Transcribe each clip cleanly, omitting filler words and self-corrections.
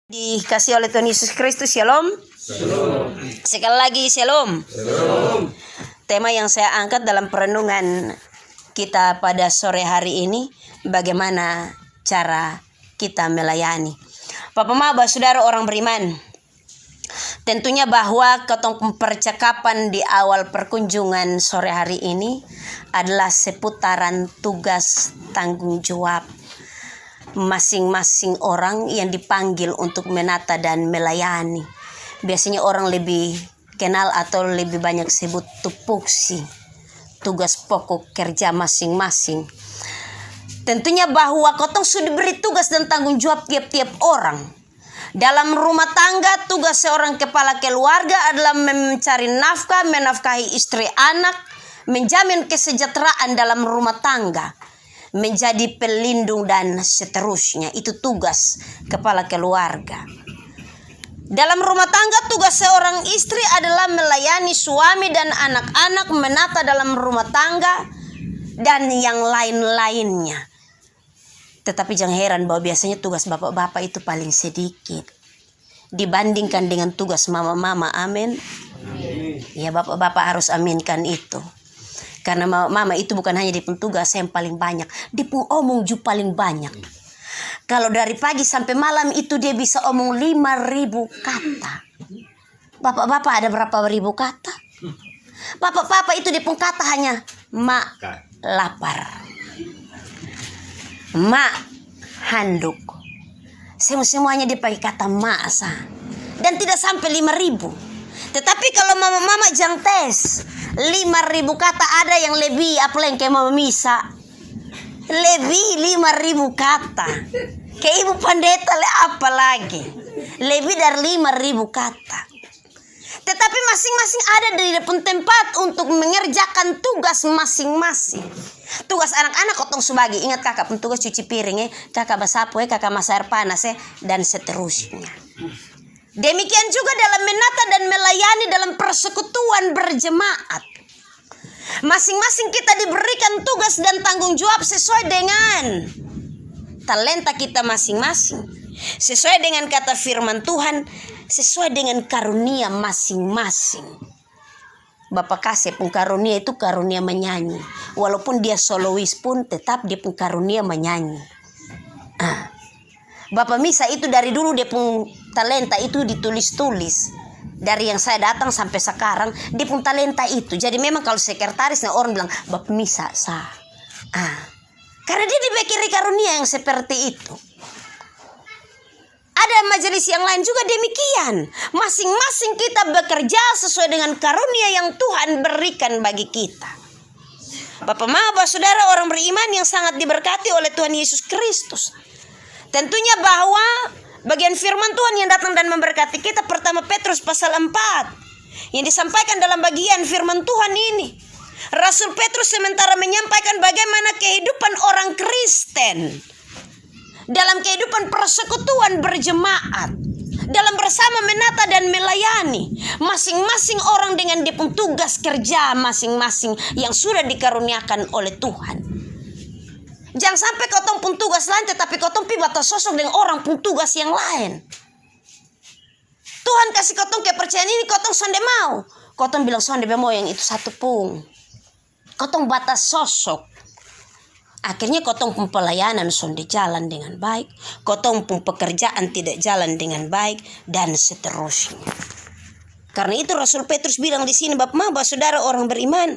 Dikasih oleh Tuhan Yesus Kristus, shalom. Shalom. Sekali lagi shalom. Shalom. Tema yang saya angkat dalam perenungan kita pada sore hari ini, bagaimana cara kita melayani. Bapak Maba, saudara orang beriman, tentunya bahwa percakapan di awal perkunjungan sore hari ini adalah seputaran tugas tanggung jawab masing-masing orang yang dipanggil untuk menata dan melayani. Biasanya orang lebih kenal atau lebih banyak sebut tupoksi, tugas pokok kerja masing-masing. Tentunya bahwa kotong sudah diberi tugas dan tanggung jawab tiap-tiap orang. Dalam rumah tangga, tugas seorang kepala keluarga adalah mencari nafkah, menafkahi istri anak, menjamin kesejahteraan dalam rumah tangga, menjadi pelindung dan seterusnya. Itu tugas kepala keluarga. Dalam rumah tangga, tugas seorang istri adalah melayani suami dan anak-anak, menata dalam rumah tangga, dan yang lain-lainnya. Tetapi jangan heran bahwa biasanya tugas bapak-bapak itu paling sedikit dibandingkan dengan tugas mama-mama. Amin. Ya, bapak-bapak harus aminkan itu. Karena mama itu bukan hanya di tugas yang paling banyak, dia pun omong juga paling banyak. Kalau dari pagi sampai malam itu dia bisa omong 5.000 kata. Bapak-bapak ada berapa ribu kata? Bapak-bapak itu dia pun kata hanya mak lapar, mak handuk. Semuanya dia pakai kata mak sah. Dan tidak sampai 5.000. Tetapi kalau mama jangan tes 5.000 kata, ada yang lebih apalagi kayak mama Misa. Lebih 5.000 kata. Kayak ibu pendeta apa lagi? Lebih dari 5.000 kata. Tetapi masing-masing ada di depan tempat untuk mengerjakan tugas masing-masing. Tugas anak-anak kotong subagi. Ingat kakak pun tugas cuci piring, kakak basapu, kakak masak air panas, dan seterusnya. Demikian juga dalam menata dan melayani dalam persekutuan berjemaat. Masing-masing kita diberikan tugas dan tanggung jawab sesuai dengan talenta kita masing-masing. Sesuai dengan kata firman Tuhan, sesuai dengan karunia masing-masing. Bapak kasih pun karunia itu karunia menyanyi. Walaupun dia solois pun tetap dia pun karunia menyanyi. Bapak Misa itu dari dulu dia pun talenta itu ditulis-tulis. Dari yang saya datang sampai sekarang dia pun talenta itu. Jadi memang kalau sekretarisnya orang bilang Bapak Misa sah. Karena dia diberi karunia yang seperti itu. Ada majelis yang lain juga demikian. Masing-masing kita bekerja sesuai dengan karunia yang Tuhan berikan bagi kita. Bapak Maba, saudara orang beriman yang sangat diberkati oleh Tuhan Yesus Kristus. Tentunya bahwa bagian firman Tuhan yang datang dan memberkati kita, pertama Petrus pasal 4, yang disampaikan dalam bagian firman Tuhan ini. Rasul Petrus sementara menyampaikan bagaimana kehidupan orang Kristen dalam kehidupan persekutuan berjemaat, dalam bersama menata dan melayani, masing-masing orang dengan tugas kerja masing-masing yang sudah dikaruniakan oleh Tuhan. Jangan sampai kotong pun tugas lain, tetapi kotong pi batas sosok dengan orang pun tugas yang lain. Tuhan kasih kotong kepercayaan ini, kotong sonde mau. Kotong bilang sonde mau yang itu satu pun. Kotong batas sosok. Akhirnya kotong pun pelayanan sonde jalan dengan baik. Kotong pun pekerjaan tidak jalan dengan baik. Dan seterusnya. Karena itu Rasul Petrus bilang di sini, Bapak Maba, saudara orang beriman,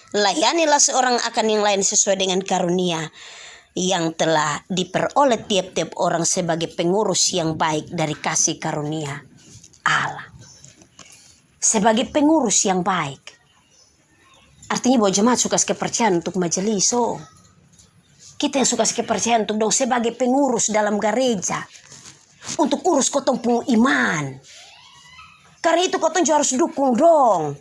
layanilah seorang akan yang lain sesuai dengan karunia yang telah diperoleh tiap-tiap orang sebagai pengurus yang baik dari kasih karunia Allah. Sebagai pengurus yang baik. Artinya bahwa jemaat suka kepercayaan untuk majelis. Kita yang suka kepercayaan untuk dong sebagai pengurus dalam gereja. Untuk urus kotong pun iman. Karena itu kotong juga harus dukung dong.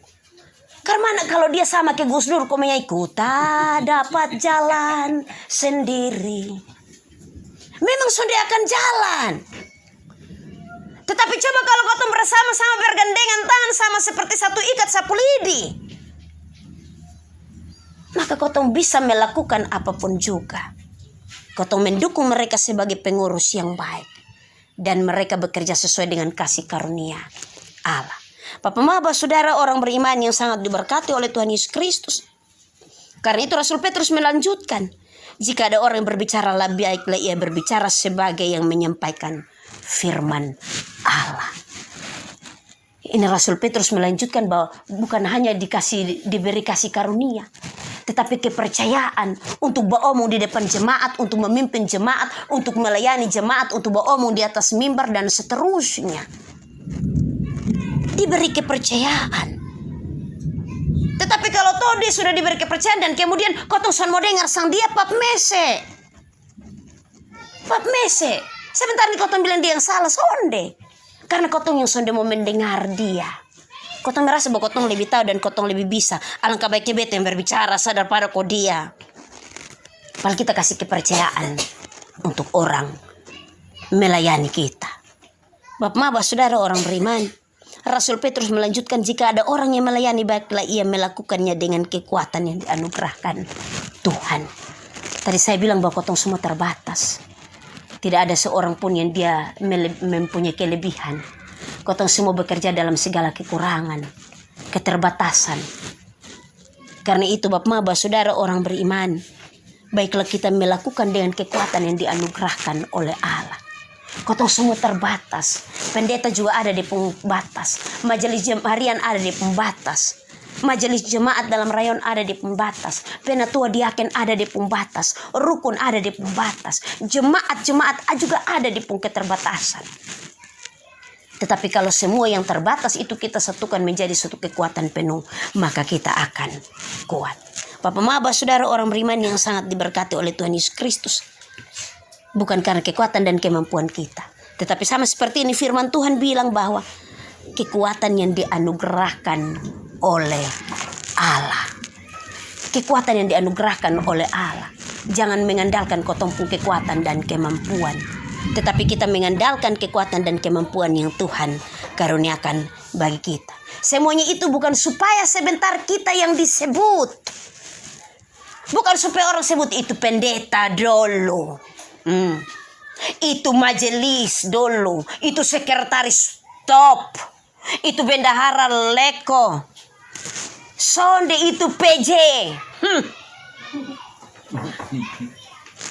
Karena kalau dia sama ke Gus Dur, komenya ikut dapat jalan sendiri. Memang sudah akan jalan. Tetapi coba kalau kotong bersama-sama bergandengan tangan sama seperti satu ikat sapu lidi, maka kotong bisa melakukan apapun juga. Kotong mendukung mereka sebagai pengurus yang baik. dan mereka bekerja sesuai dengan kasih karunia Allah. Bapak Maba saudara orang beriman yang sangat diberkati oleh Tuhan Yesus Kristus. Karena itu Rasul Petrus melanjutkan, jika ada orang yang berbicara, lebih baiklah ia berbicara sebagai yang menyampaikan firman Allah. Ini Rasul Petrus melanjutkan bahwa bukan hanya diberi kasih karunia, tetapi kepercayaan untuk beromong di depan jemaat, untuk memimpin jemaat, untuk melayani jemaat, untuk beromong di atas mimbar dan seterusnya. Diberi kepercayaan. Tetapi kalau dia sudah diberi kepercayaan dan kemudian kotong son mau dengar sang dia pap mese. Sebentar nih kotong bilang dia yang salah sonde. Karena kotong yang sonde mau mendengar dia. Kotong merasa bahwa kotong lebih tahu dan kotong lebih bisa. Alangkah baiknya beta yang berbicara sadar pada kok dia. Padahal kita kasih kepercayaan untuk orang melayani kita. Bapak Maba saudara orang beriman. Rasul Petrus melanjutkan, jika ada orang yang melayani, baiklah ia melakukannya dengan kekuatan yang dianugerahkan Tuhan. Tadi saya bilang bahwa kotong semua terbatas. Tidak ada seorang pun yang dia mempunyai kelebihan. Kotong semua bekerja dalam segala kekurangan, keterbatasan. Karena itu Bapak Maba saudara orang beriman, baiklah kita melakukan dengan kekuatan yang dianugerahkan oleh Allah. Kotong semua terbatas. Pendeta juga ada di pembatas. Majelis harian ada di pembatas. Majelis jemaat dalam rayon ada di pembatas. Penatua diaken ada di pembatas. Rukun ada di pembatas. Jemaat juga ada di keterbatasan. Tetapi kalau semua yang terbatas itu kita satukan menjadi suatu kekuatan penuh, maka kita akan kuat. Bapak Maba saudara orang beriman yang sangat diberkati oleh Tuhan Yesus Kristus. Bukan karena kekuatan dan kemampuan kita. Tetapi sama seperti ini firman Tuhan bilang bahwa kekuatan yang dianugerahkan oleh Allah. Kekuatan yang dianugerahkan oleh Allah. Jangan mengandalkan kotong pun kekuatan dan kemampuan. Tetapi kita mengandalkan kekuatan dan kemampuan yang Tuhan karuniakan bagi kita. Semuanya itu bukan supaya sebentar kita yang disebut. Bukan supaya orang sebut itu pendeta dulu. Itu majelis dulu, itu sekretaris top, itu bendahara leko, sonde itu PJ.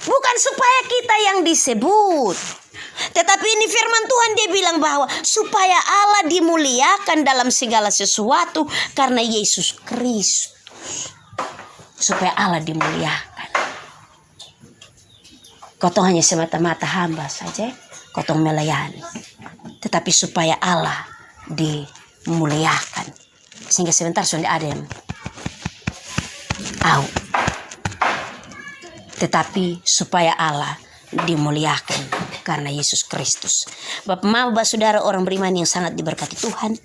Bukan supaya kita yang disebut, tetapi ini firman Tuhan dia bilang bahwa supaya Allah dimuliakan dalam segala sesuatu karena Yesus Kristus. Supaya Allah dimuliakan. Kotong hanya semata-mata hamba saja, kotong melayani. Tetapi supaya Allah dimuliakan. Sehingga sebentar sudah ada yang tetapi supaya Allah dimuliakan karena Yesus Kristus. Bapak Maba saudara orang beriman yang sangat diberkati Tuhan.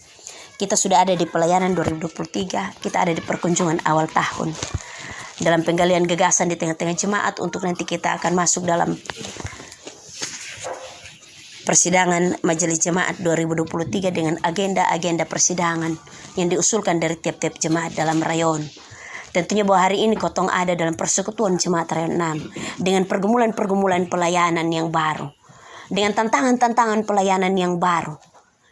Kita sudah ada di pelayanan 2023. Kita ada di perkunjungan awal tahun. Dalam penggalian gagasan di tengah-tengah jemaat untuk nanti kita akan masuk dalam persidangan Majelis Jemaat 2023 dengan agenda-agenda persidangan yang diusulkan dari tiap-tiap jemaat dalam rayon. Tentunya bahwa hari ini kotong ada dalam persekutuan jemaat rayon 6 dengan pergumulan-pergumulan pelayanan yang baru. Dengan tantangan-tantangan pelayanan yang baru.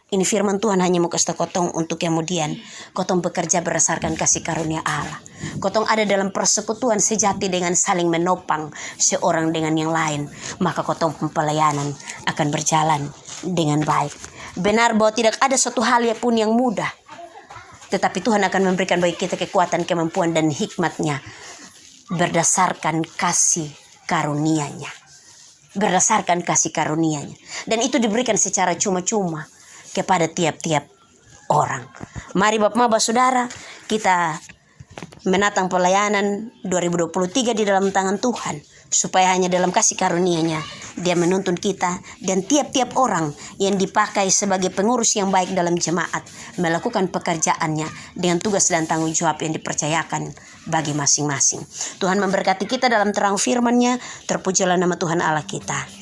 Ini firman Tuhan hanya mau kasih kotong untuk kemudian kotong bekerja berdasarkan kasih karunia Allah. Kotong ada dalam persekutuan sejati dengan saling menopang seorang dengan yang lain. Maka kotong pelayanan akan berjalan dengan baik. Benar bahwa tidak ada suatu hal pun yang mudah. Tetapi Tuhan akan memberikan bagi kita kekuatan, kemampuan dan hikmatnya. Berdasarkan kasih karunia-Nya. Berdasarkan kasih karunia-Nya. Dan itu diberikan secara cuma-cuma kepada tiap-tiap orang. Mari Bapak Maba saudara, kita menatang pelayanan 2023 di dalam tangan Tuhan, supaya hanya dalam kasih karunia-Nya Dia menuntun kita dan tiap-tiap orang yang dipakai sebagai pengurus yang baik dalam jemaat melakukan pekerjaannya dengan tugas dan tanggung jawab yang dipercayakan bagi masing-masing. Tuhan memberkati kita dalam terang firman-Nya. Terpujilah nama Tuhan Allah kita.